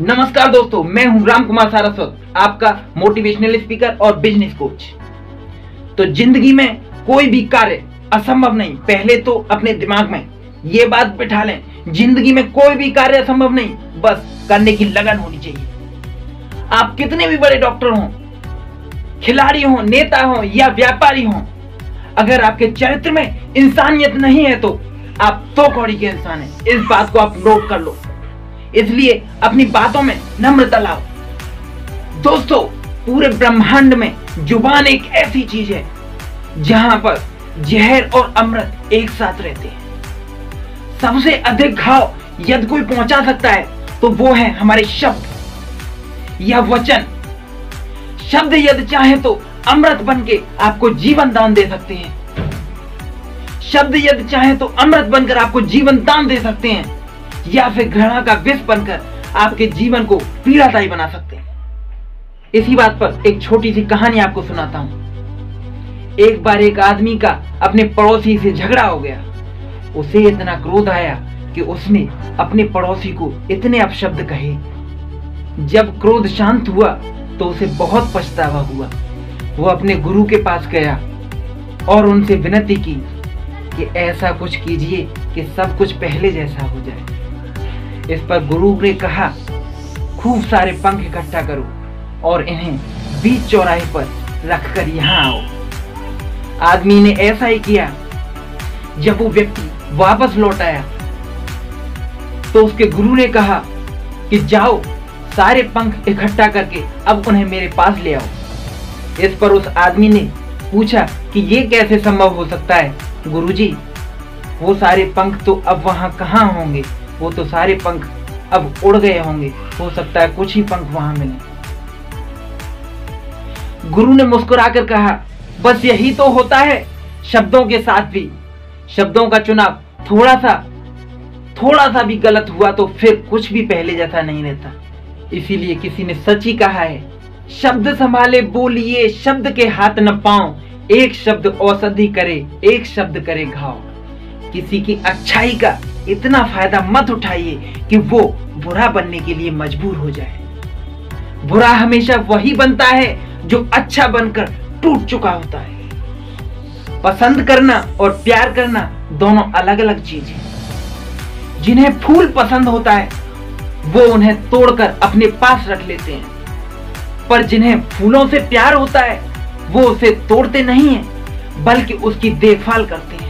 नमस्कार दोस्तों, मैं हूं राम कुमार सारस्वत, आपका मोटिवेशनल स्पीकर और बिजनेस कोच। तो जिंदगी में कोई भी कार्य असंभव नहीं। पहले तो अपने दिमाग में ये बात बिठा लें, जिंदगी में कोई भी कार्य असंभव नहीं, बस करने की लगन होनी चाहिए। आप कितने भी बड़े डॉक्टर हों, खिलाड़ी हों, नेता हों या व्यापारी हों, अगर आपके चरित्र में इंसानियत नहीं है तो आप तो कौड़ी के इंसान हैं। इस बात को आप नोट कर लो। इसलिए अपनी बातों में नम्रता लाओ। दोस्तों, पूरे ब्रह्मांड में जुबान एक ऐसी चीज है जहां पर जहर और अमृत एक साथ रहते हैं। सबसे अधिक घाव यदि कोई पहुंचा सकता है तो वो है हमारे शब्द या वचन। शब्द यदि चाहे तो अमृत बनके आपको जीवन दान दे सकते हैं। शब्द यदि चाहे तो अमृत बनकर आपको जीवन दान दे सकते हैं, या फिर घृणा का विष बनकर आपके जीवन को पीड़ादायी बना सकते हैं। इसी बात पर एक छोटी सी कहानी आपको सुनाता हूं। एक बार एक आदमी का अपने पड़ोसी से झगड़ा हो गया। उसे इतना क्रोध आया कि उसने अपने पड़ोसी को इतने अपशब्द कहे। जब क्रोध शांत हुआ तो उसे बहुत पछतावा हुआ। वो अपने गुरु के पास गया और उनसे विनती की कि ऐसा कुछ कीजिए कि सब कुछ पहले जैसा हो जाए। इस पर गुरु ने कहा, खूब सारे पंख इकट्ठा करो और इन्हें बीच चौराहे पर रखकर यहाँ आओ। आदमी ने ऐसा ही किया। जब वो व्यक्ति वापस लौट आया तो उसके गुरु ने कहा कि जाओ, सारे पंख इकट्ठा करके अब उन्हें मेरे पास ले आओ। इस पर उस आदमी ने पूछा कि ये कैसे संभव हो सकता है गुरुजी? वो सारे पंख तो अब वहां कहाँ होंगे? वो तो सारे पंख अब उड़ गए होंगे। हो सकता है कुछ ही पंख वहां मिले। गुरु ने मुस्कुराकर कहा, बस यही तो होता है शब्दों के साथ भी। शब्दों का चुनाव थोड़ा सा भी गलत हुआ तो फिर कुछ भी पहले जैसा नहीं रहता। इसीलिए किसी ने सच ही कहा है, शब्द संभाले बोलिए, शब्द के हाथ न पाओ। एक शब्द औषधि करे, एक शब्द करे घाव। किसी की अच्छाई का इतना फायदा मत उठाइए कि वो बुरा बनने के लिए मजबूर हो जाए। बुरा हमेशा वही बनता है जो अच्छा बनकर टूट चुका होता है। पसंद करना और प्यार करना दोनों अलग अलग चीज है। जिन्हें फूल पसंद होता है वो उन्हें तोड़कर अपने पास रख लेते हैं, पर जिन्हें फूलों से प्यार होता है वो उसे तोड़ते नहीं हैं बल्कि उसकी देखभाल करते हैं।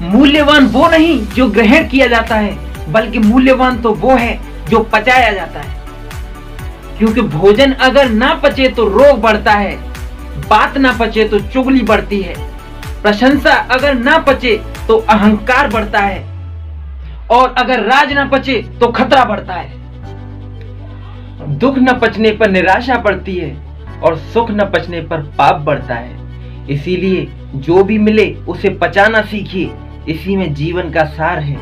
मूल्यवान वो नहीं जो ग्रहण किया जाता है, बल्कि मूल्यवान तो वो है जो पचाया जाता है। क्योंकि भोजन अगर ना पचे तो रोग बढ़ता है, बात ना पचे तो चुगली बढ़ती है, प्रशंसा अगर ना पचे तो अहंकार बढ़ता है, और अगर राज ना पचे तो खतरा बढ़ता है। दुख न पचने पर निराशा बढ़ती है और सुख न पचने पर पाप बढ़ता है। इसीलिए जो भी मिले उसे पचाना सीखिए। इसी में जीवन का सार है।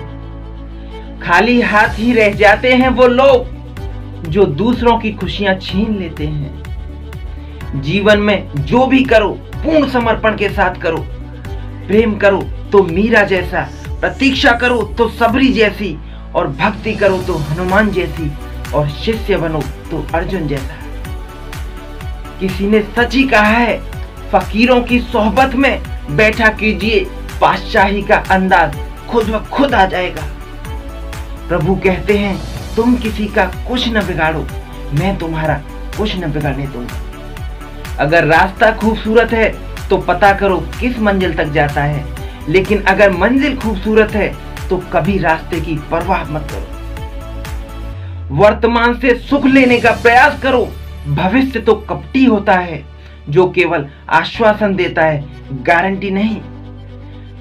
खाली हाथ ही रह जाते हैं वो लोग जो दूसरों की खुशियां छीन लेते हैं। जीवन में जो भी करो पूर्ण समर्पण के साथ करो। प्रेम करो तो मीरा जैसा, प्रतीक्षा करो तो सबरी जैसी, और भक्ति करो तो हनुमान जैसी, और शिष्य बनो तो अर्जुन जैसा। किसी ने सच ही कहा है, फकीरों की सोहबत में बैठा कीजिए, बादशाही का अंदाज खुद ब खुद आ जाएगा। प्रभु कहते हैं, तुम किसी का कुछ न बिगाड़ो, मैं तुम्हारा कुछ न बिगाड़ने दूंगा। अगर रास्ता खूबसूरत है तो पता करो किस मंजिल तक जाता है, लेकिन अगर मंजिल खूबसूरत है तो कभी रास्ते की परवाह मत करो। वर्तमान से सुख लेने का प्रयास करो। भविष्य तो कपटी होता है जो केवल आश्वासन देता है, गारंटी नहीं।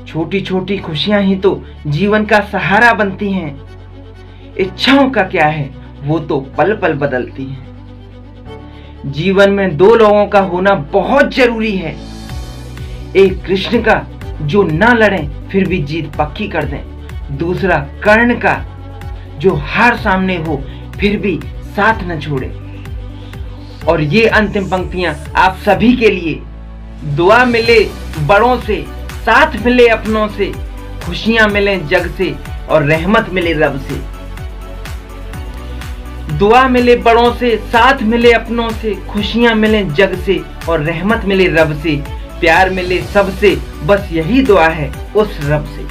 छोटी छोटी खुशियां ही तो जीवन का सहारा बनती हैं। इच्छाओं का क्या है, वो तो पल पल बदलती हैं। जीवन में दो लोगों का होना बहुत जरूरी है। एक कृष्ण का जो ना लड़ें फिर भी जीत पक्की कर दें, दूसरा कर्ण का जो हार सामने हो फिर भी साथ न छोड़े। और ये अंतिम पंक्तियां आप सभी के लिए। दुआ मिले बड़ों से, साथ मिले अपनों से, खुशियां मिले जग से और रहमत मिले रब से। दुआ मिले बड़ों से, साथ मिले अपनों से, खुशियां मिले जग से और रहमत मिले रब से, प्यार मिले सबसे, बस यही दुआ है उस रब से।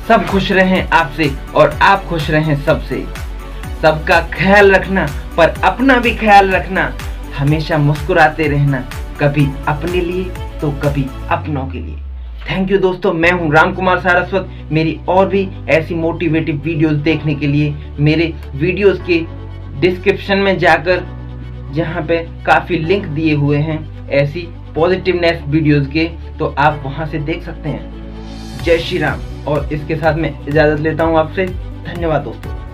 सब खुश रहें आपसे और आप खुश रहें सबसे। सबका ख्याल रखना पर अपना भी ख्याल रखना, हमेशा मुस्कुराते रहना, कभी अपने लिए तो कभी अपनों के लिए। थैंक यू दोस्तों, मैं हूं राम कुमार सारस्वत। मेरी और भी ऐसी मोटिवेटिव वीडियोस देखने के लिए मेरे वीडियोस के डिस्क्रिप्शन में जाकर, जहां पे काफ़ी लिंक दिए हुए हैं ऐसी पॉजिटिवनेस वीडियोस के, तो आप वहां से देख सकते हैं। जय श्री राम। और इसके साथ मैं इजाज़त लेता हूं आपसे। धन्यवाद दोस्तों।